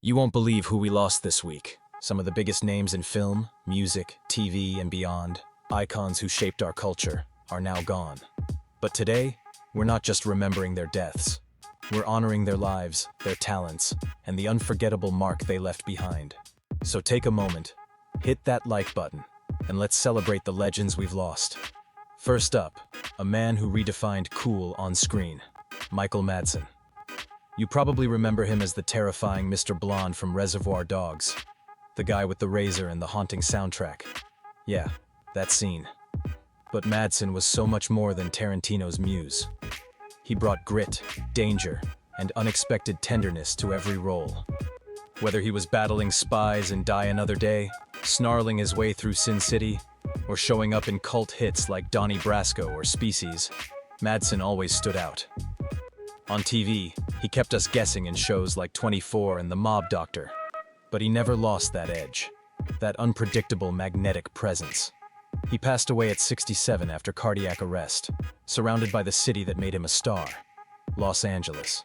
You won't believe who we lost this week. Some of the biggest names in film, music, TV, and beyond, icons who shaped our culture, are now gone. But today, we're not just remembering their deaths. We're honoring their lives, their talents, and the unforgettable mark they left behind. So take a moment, hit that like button, and let's celebrate the legends we've lost. First up, a man who redefined cool on screen, Michael Madsen. You probably remember him as the terrifying Mr. Blonde from Reservoir Dogs, the guy with the razor and the haunting soundtrack. Yeah, that scene. But Madsen was so much more than Tarantino's muse. He brought grit, danger, and unexpected tenderness to every role. Whether he was battling spies in Die Another Day, snarling his way through Sin City, or showing up in cult hits like Donnie Brasco or Species, Madsen always stood out. On TV, he kept us guessing in shows like 24 and The Mob Doctor, but he never lost that edge, that unpredictable magnetic presence. He passed away at 67 after cardiac arrest, surrounded by the city that made him a star, Los Angeles.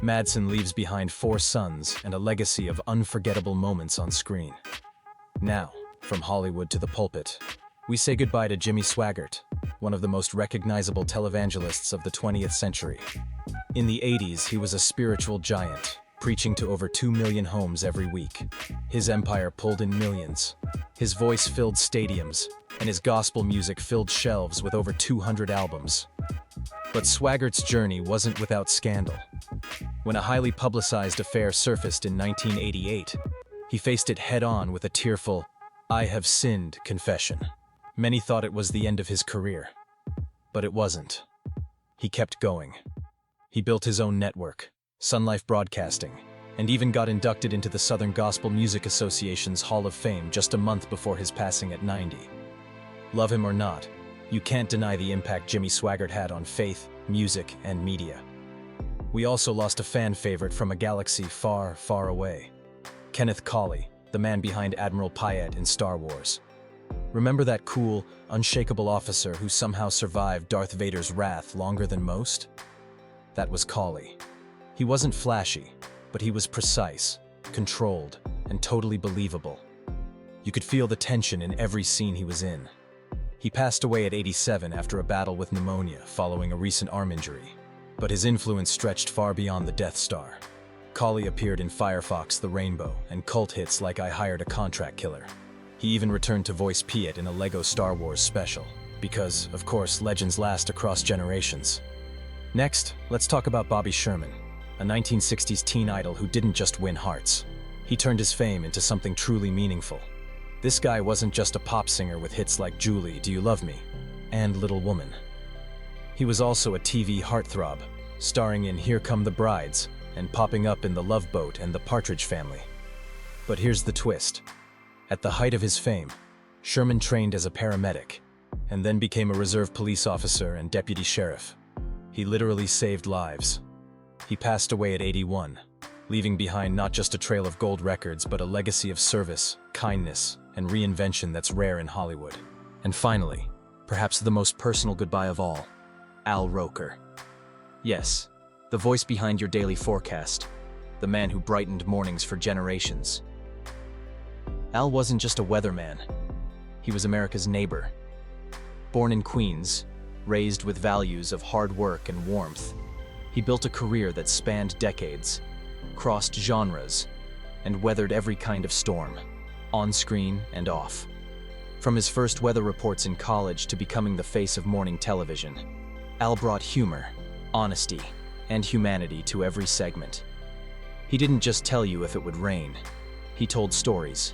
Madsen leaves behind 4 sons and a legacy of unforgettable moments on screen. Now, from Hollywood to the pulpit, we say goodbye to Jimmy Swaggart, one of the most recognizable televangelists of the 20th century. In the 80s, he was a spiritual giant, preaching to over 2 million homes every week. His empire pulled in millions. His voice filled stadiums, and his gospel music filled shelves with over 200 albums. But Swaggart's journey wasn't without scandal. When a highly publicized affair surfaced in 1988, he faced it head-on with a tearful, "I have sinned" confession. Many thought it was the end of his career, but it wasn't. He kept going. He built his own network, Sun Life Broadcasting, and even got inducted into the Southern Gospel Music Association's Hall of Fame just a month before his passing at 90. Love him or not, you can't deny the impact Jimmy Swaggart had on faith, music, and media. We also lost a fan favorite from a galaxy far, far away. Kenneth Cawley, the man behind Admiral Payet in Star Wars. Remember that cool, unshakable officer who somehow survived Darth Vader's wrath longer than most? That was Cawley. He wasn't flashy, but he was precise, controlled, and totally believable. You could feel the tension in every scene he was in. He passed away at 87 after a battle with pneumonia following a recent arm injury, but his influence stretched far beyond the Death Star. Cawley appeared in Firefox the Rainbow and cult hits like I Hired a Contract Killer. He even returned to voice Piet in a Lego Star Wars special, because, of course, legends last across generations. Next, let's talk about Bobby Sherman, a 1960s teen idol who didn't just win hearts. He turned his fame into something truly meaningful. This guy wasn't just a pop singer with hits like Julie, Do You Love Me? And Little Woman. He was also a TV heartthrob, starring in Here Come the Brides and popping up in The Love Boat and The Partridge Family. But here's the twist. At the height of his fame, Sherman trained as a paramedic and then became a reserve police officer and deputy sheriff. He literally saved lives. He passed away at 81, leaving behind not just a trail of gold records, but a legacy of service, kindness, and reinvention that's rare in Hollywood. And finally, perhaps the most personal goodbye of all, Al Roker. Yes, the voice behind your daily forecast, the man who brightened mornings for generations. Al wasn't just a weatherman. He was America's neighbor. Born in Queens, raised with values of hard work and warmth, he built a career that spanned decades, crossed genres, and weathered every kind of storm, on screen and off. From his first weather reports in college to becoming the face of morning television, Al brought humor, honesty, and humanity to every segment. He didn't just tell you if it would rain. He told stories,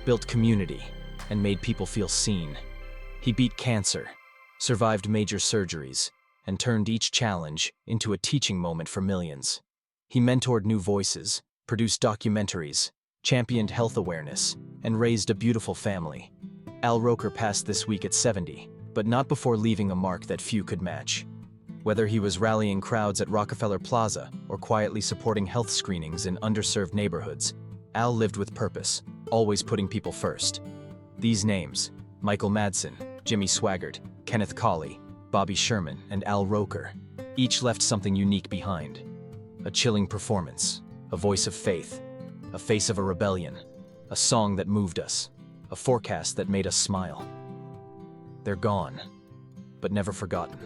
built community, and made people feel seen. He beat cancer, survived major surgeries, and turned each challenge into a teaching moment for millions. He mentored new voices, produced documentaries, championed health awareness, and raised a beautiful family. Al Roker passed this week at 70, but not before leaving a mark that few could match. Whether he was rallying crowds at Rockefeller Plaza or quietly supporting health screenings in underserved neighborhoods, Al lived with purpose, always putting people first. These names, Michael Madsen, Jimmy Swaggart, Kenneth Cawley, Bobby Sherman, and Al Roker, each left something unique behind. A chilling performance, a voice of faith, a face of a rebellion, a song that moved us, a forecast that made us smile. They're gone, but never forgotten.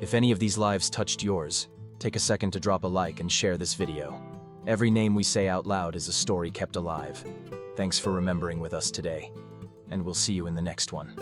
If any of these lives touched yours, take a second to drop a like and share this video. Every name we say out loud is a story kept alive. Thanks for remembering with us today, and we'll see you in the next one.